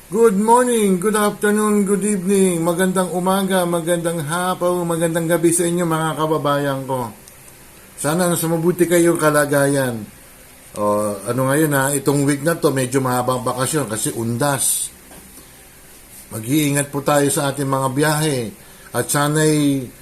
Good morning, good afternoon, good evening, magandang umaga, magandang hapon, magandang gabi sa inyo mga kababayan ko. Sana nasa mabuti kayong kalagayan. Ano ngayon itong week na to medyo mahabang bakasyon kasi undas. Mag-iingat po tayo sa ating mga biyahe at sana'y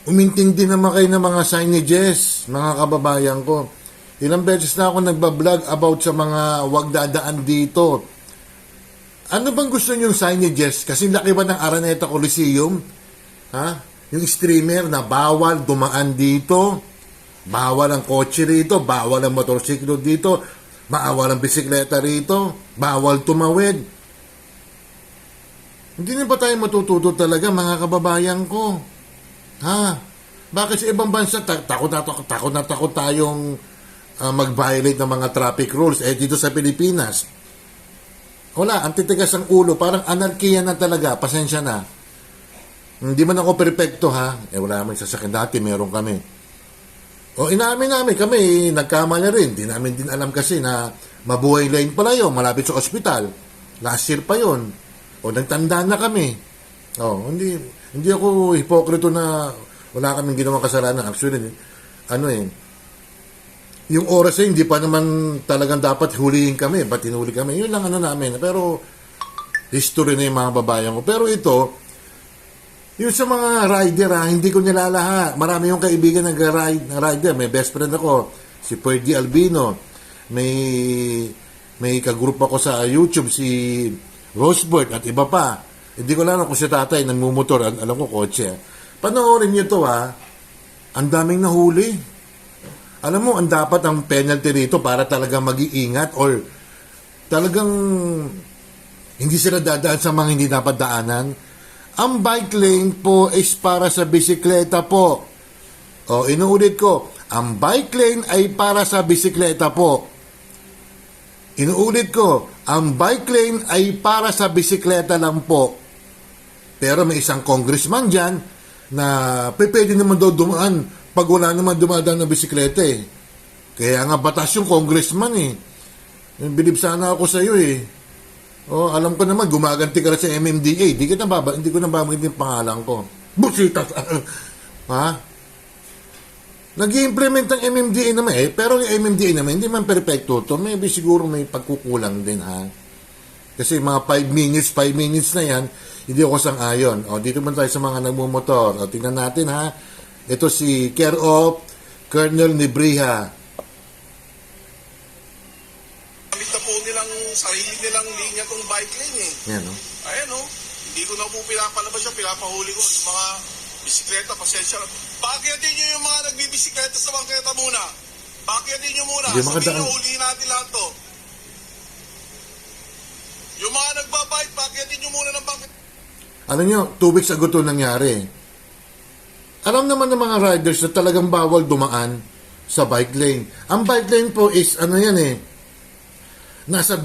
umintindi naman kayo ng mga signages, mga kababayan ko. Ilang beses na ako nagbablog about sa mga wag dadaan dito. Ano bang gusto niyong signages? Kasi laki ba ng Araneta Coliseum? Yung streamer na bawal dumaan dito, bawal ang kotse rito, bawal ang motorsiklo dito, bawal ang bisikleta rito, bawal tumawid. Hindi na ba tayo matututo talaga mga kababayan ko? Bakit sa ibang bansa takot na takot tayong mag-violate ng mga traffic rules? Dito sa Pilipinas, wala, ang titigas ng ulo, parang anarkiya na talaga, pasensya na. Hindi man ako perpekto wala naman sasakyan dati, meron kami. Inamin namin, kami, nagkamali rin. Di namin din alam kasi na mabuhay lane pala yun, malapit sa ospital. Last year pa yun. Nagtanda na kami. Hindi ako hipokrito na wala kaming ginawang kasalanan. Actually, yung oras ay hindi pa naman talagang dapat hulihin kami. Ba't hinuli kami? Yun lang namin. Pero, history na yung mga babayan ko. Pero ito, yung sa mga rider hindi ko nilalaha. Marami yung kaibigan ng rider. May best friend ako, si Ferdy Albino. May kagroup ako sa YouTube, si Rosebert at iba pa. Hindi ko alam kung si tatay nagmumotor. Alam ko, kotse. Panoorin nyo to Ang daming nahuli. Alam mo, ang dapat ang penalty rito para talaga mag-iingat or talagang hindi sila dadaan sa mga hindi dapat daanan. Ang bike lane po is para sa bisikleta po. Inuulit ko, ang bike lane ay para sa bisikleta po. Inuulit ko, ang bike lane ay para sa bisikleta lang po. Pero may isang congressman dyan na pwede naman daw dumaan pag wala naman dumadaan ng bisikleta Kaya nga batas yung congressman Bilib sana ako sa iyo alam ko naman gumaganti ka sa MMDA. Hindi ko na babanggitin yung pangalan ko. Busita. Nag-i-implement ang MMDA naman pero yung MMDA naman hindi man perfecto to. Maybe siguro may pagkukulang din Kasi mga 5 minutes na yan, hindi ako sang-ayon. Dito man tayo sa mga nagmumotor. Tingnan natin Ito si Care of Colonel Nebriha. Gamit na po nilang sarili nilang linya tong bike lane Yan Ayan Hindi ko na po pinapalabas siya, pinapahuli ko. Yung mga bisikleta, pasensya na. Bakyatin nyo yung mga nagbibisikleta sa bangketa muna. Bakyatin nyo muna. Sabihin nyo, huliin natin lahat to. Yung mga nagbabike, bakyatin nyo muna ng bangketa. Ano nyo, 2 weeks ago to nangyari. Alam naman ng mga riders na talagang bawal dumaan sa bike lane. Ang bike lane po is nasa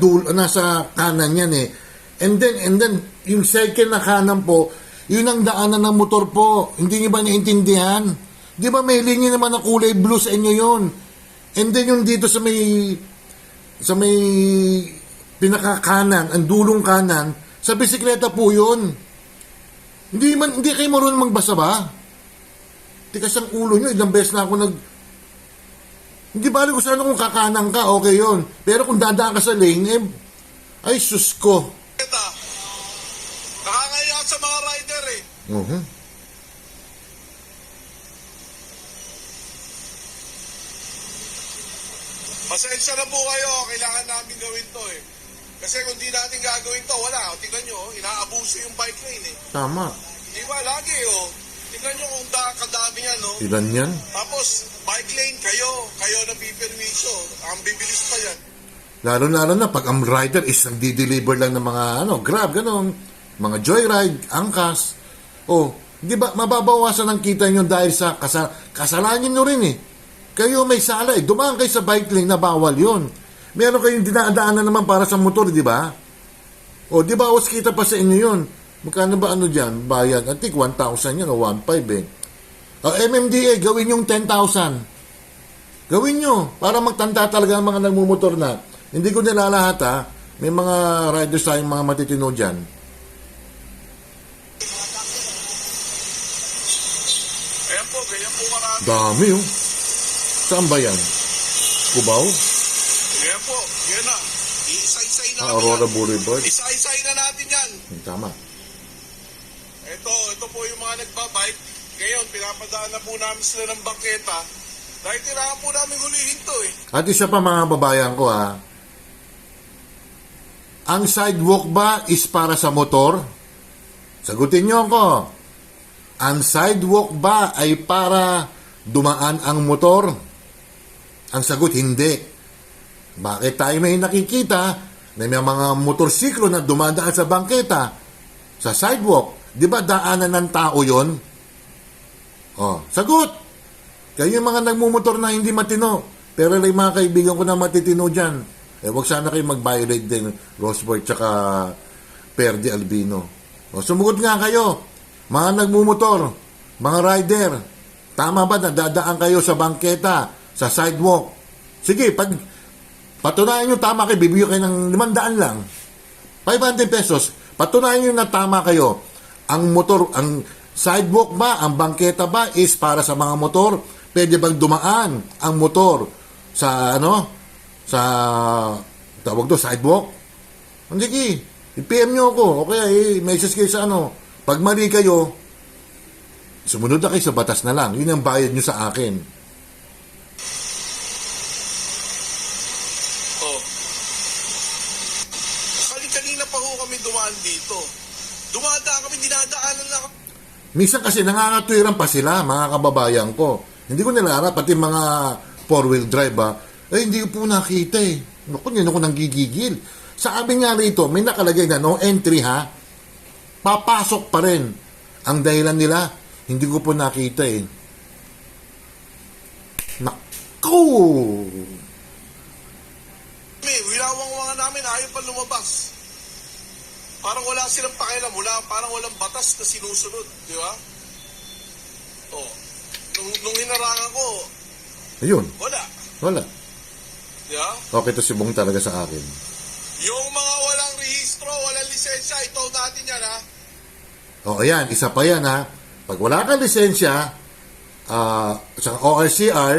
kanan yan And then yung second na kanan po, yun ang daanan ng motor po. Hindi niyo ba naiintindihan? Di ba may linya naman na kulay blue sa inyo yun? And then yung dito sa may pinakakanan, ang dulong kanan, sa bisikleta po yun. Hindi kayo marunong magbasa ba? Tikas ang ulo nyo, ilang beses na ako Hindi bali ko sana kung kakanan ka, okay yun. Pero kung dadaan ka sa lane, ay sus ko. Nakakaya sa mga rider Pasensya na po kayo, kailangan namin gawin to Kasi kung di natin gagawin to, wala. Tingnan nyo, inaabuso yung bike lane Tama. Di ba, lagi Tingnan nyo kung kadami yan Ilan yan? Tapos, bike lane, kayo na pipermiso. Ang bibilis pa yan. Lalo na pag ang rider is nagdi-deliver lang ng mga Grab, ganon. Mga joyride, angkas. Di ba, mababawasan ang kita nyo dahil sa kasalanan nyo rin Kayo may sala Dumaan kayo sa bike lane na bawal yun. Meron kayong dinadaanan naman para sa motor, di ba? Di ba, kita pa sa inyo yun. Magkano ba dyan? Bayad. I think 1,000 yan o 1,500 MMDA, gawin yung 10,000. Gawin nyo. Para magtanda talaga ang mga nagmumotor na. Hindi ko nilalahat May mga riders tayong mga matitino dyan. Ayan po, ganyan po marami. Dami oh. Saan ba yan? Cubao? Ayan po, yan na. Iisa-isain na Aurora yan. Boulevard? Isa-isain na natin yan. Tama. Ito po yung mga nagbabike. Ngayon, pinapadaan na po namin sila ng bangketa. Dahil kailangan po namin hulihin to eh. At isa pa mga babayan ko ha. Ang sidewalk ba is para sa motor? Sagutin niyo ako. Ang sidewalk ba ay para dumaan ang motor? Ang sagot, hindi. Bakit tayo may nakikita na may mga motorsiklo na dumadaan sa bangketa, sa sidewalk? Di ba daanan ng tao yon? Oh, sagot! Kayo yung mga nagmumotor na hindi matino. Pero may mga kaibigan ko na matitino dyan. Wag sana kayo mag-violate din, Rosebert tsaka Perdi Albino. O, sumugot nga kayo. Mga nagmumotor, mga rider, tama ba na dadaan kayo sa bangketa, sa sidewalk? Sige, pag patunayan nyo tama kayo, bibigyan kayo ng 500 lang. 500 pesos. Patunayan nyo na tama kayo. Ang motor, ang sidewalk ba, ang bangketa ba is para sa mga motor? Pwede bang dumaan ang motor sa sa tawag do sidewalk? Hindi i-PM nyo ako. Okay, message kayo sa Pag mali kayo, sumunod na kayo sa batas na lang. Yun ang bayad nyo sa akin. Kanina pa ho kami dumaan dito. Dumadaan kami, dinadaanan lang. Minsan kasi nangangatwiran pa sila, mga kababayan ko. Hindi ko nilarap, pati mga four-wheel drive hindi ko po nakita eh. Naku, hindi ako nanggigigil. Sabi nga rito, may nakalagay na no entry ha. Papasok pa rin. Ang dahilan nila, hindi ko po nakita eh. Naku! Wilawang namin, ayaw pa lumabas. Parang wala silang pakialam, parang walang batas na sinusunod, di ba? Nung hinarangan ko, Ayun. wala. Di ba? Okay to si Bong talaga sa akin. Yung mga walang rehistro, walang lisensya, ito natin yan, ha? Ayan, isa pa yan ha. Pag wala kang lisensya, sa ORCR,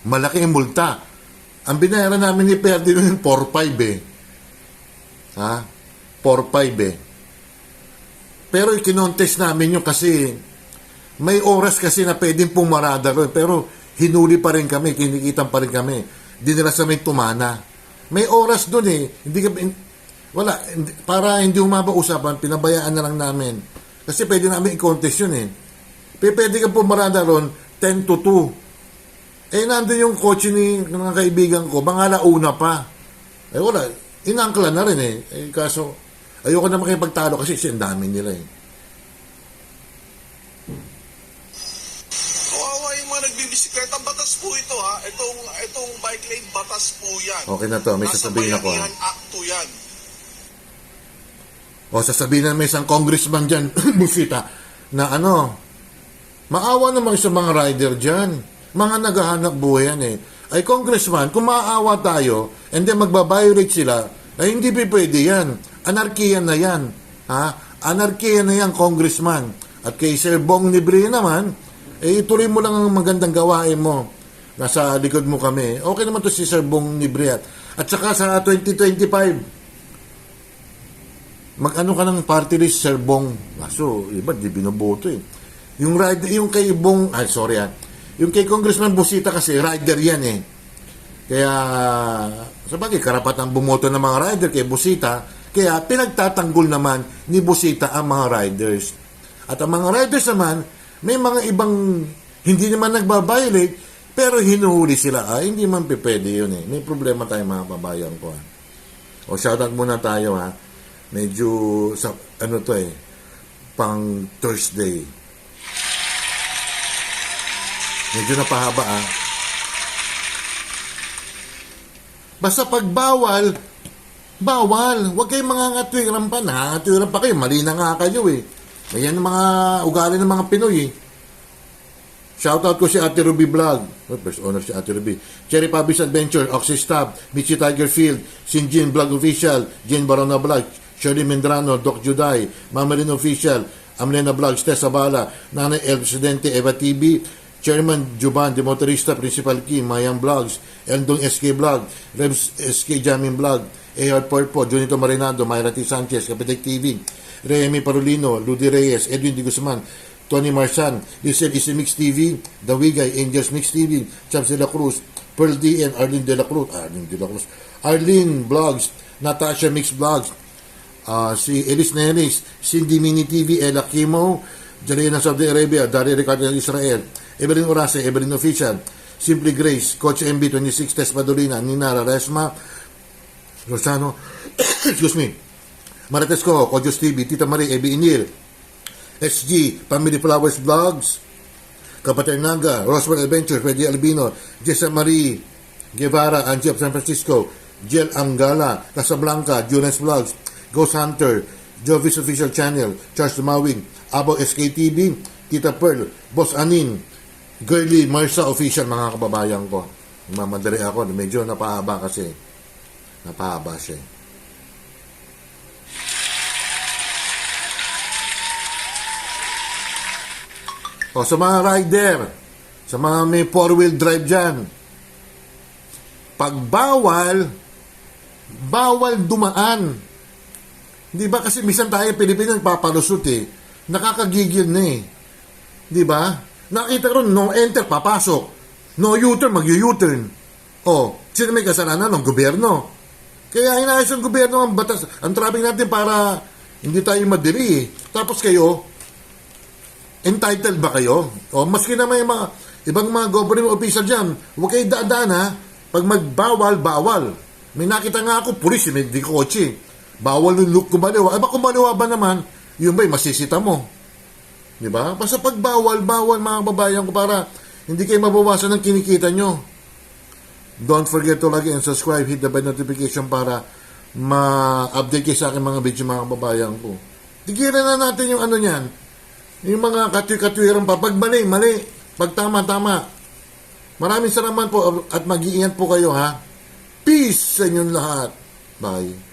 malaki ang multa. Ang binayaran namin ni Perdi noon 4-5 eh. Ha? 4-5 eh. Pero ikinontest namin yun kasi may oras kasi na pwedeng pumarada ron. Pero hinuli pa rin kami, kinikitan pa rin kami. Dinala sa may tumana. May oras doon eh. Para hindi umaba usapan, pinabayaan na lang namin. Kasi pwede namin i-contest yun eh. Pwede ka pumarada ron 10 to 2. Nandun yung kotse ng kaibigan ko, mga alauna pa. Wala, inangkla na rin eh. Kaso, ayoko na makipagtalo kasi ang dami nila eh. Kawawa yung mga nagbibisikleta. Batas po ito ha. Itong bike lane, batas po yan. Okay na to, may sasabihin ako ha. Nasa Bayanihan Act 2 yan. Sasabihin na may isang congressman dyan, Busita, na maawa naman sa mga rider dyan. Mga naghahanap buhay yan eh. Ay congressman, kung maawa tayo and then magbabiolate sila, ay hindi pwede yan. Anarkiya na yan. Ha? Anarkiya na yan, congressman. At kay Sir Bong Nibre naman, ituloy mo lang ang magandang gawain mo. Nasa likod mo kami. Okay naman to si Sir Bong Nibre. At saka sa 2025, mag-ano ka ng party list, Sir Bong. Kaso, iba, di binoboto eh. Yung kay Bong, yung kay Congressman Busita kasi, rider yan eh. Kaya, sabagay, karapatang bumoto ng mga rider kay Busita. Kaya, pinagtatanggol naman ni Busita ang mga riders. At ang mga riders naman, may mga ibang hindi naman nagbabiolate, pero hinuhuli sila. Hindi man pwede yun eh. May problema tayo mga kabayan ko. Shoutout muna tayo ha. Medyo, pang Thursday. Medyo napahaba Basta pag bawal. Huwag kayong mga ngatwiran pa. Nangangatwiran pa kayo. Mali na nga kayo eh. Ayan ang mga ugali ng mga Pinoy eh. Shoutout ko si Ate Ruby Vlog. First owner si Ate Ruby. Cherry Pabis Adventure, Oxy Stab, Michi Tigerfield, Sinjin Vlog Official, Jane Barona Vlog, Shirley Mendrano, Doc Juday, Mamalin Official, Amlena Vlogs, Tessa Bala, Nanay El Presidente, Eva TV, Chairman Juban, De Motorista, Principal Kim, Mayang Vlogs, Eldong SK Vlog, Rebs SK Jamin Vlog, Ehard Porpo, Junito Marinado, Mayra T. Sanchez, Kapitek TV, Remy Parolino, Ludi Reyes, Edwin Di Guzman, Tony Marsan, Lisel Easy Mix TV, Dawigay, Angels Mix TV, Champs de la Cruz, Pearl DN, Arlene de la Cruz, Arlene Vlogs, Natasha Mix Vlogs, si Elis Neris, Cindy Mini TV, Ella Kimo, Jarena Saudi Arabia, Dari Ricardo ng Israel, Evelyn Orase, Evelyn Official, Simply Grace, Coach MB26, Tess Padolina, Ninara Resma, Rosano, excuse me, Marites Ko, Kojos TV, Tita Marie, Ebi Inil, SG, Family Flowers Vlogs, Kapatid Naga, Roswell Adventures, Freddy Albino, Jessa Marie Guevara, Angie of San Francisco, Jel Angala, Casablanca, Junes Vlogs, Ghost Hunter, Jovis Official Channel, Charles Dumawing, Abo SKTV, Tita Pearl, Boss Anin, Girly Marsa Official, mga kababayan ko. Mamadali ako, medyo napahaba kasi. Napahaba siya. O sa mga rider, sa mga may 4-wheel drive dyan, pag bawal dumaan. Di ba? Kasi minsan tayo Pilipinas papalusot eh. Nakakagigil na eh. Di ba? Nakita ko ron, no enter, papasok. No U-turn, mag-U-turn. O, sino may kasalanan? Ng gobyerno. Kaya inayos ng gobyerno ang batas. Ang traffic natin para hindi tayo madili eh. Tapos kayo, entitled ba kayo? O, maski na may mga ibang mga government official dyan, huwag kayo daan ha. Pag magbawal, bawal. May nakita nga ako, pulis, may di kotse. Bawal yung look kumaliwa. Ay, ba kumaliwa ba naman? Yun ba'y masisita mo? Di ba? Basta pag bawal mga babayan ko para hindi kayo mabawasan ng kinikita nyo. Don't forget to like and subscribe, hit the bell notification para ma-update kayo sa akin mga video mga kababayan ko. Tigilan na natin yung ano niyan. Yung mga katwi-katwiran pa. Pag mali. Pag tama. Maraming salamat po at mag-iingat po kayo ha. Peace sa inyong lahat. Bye.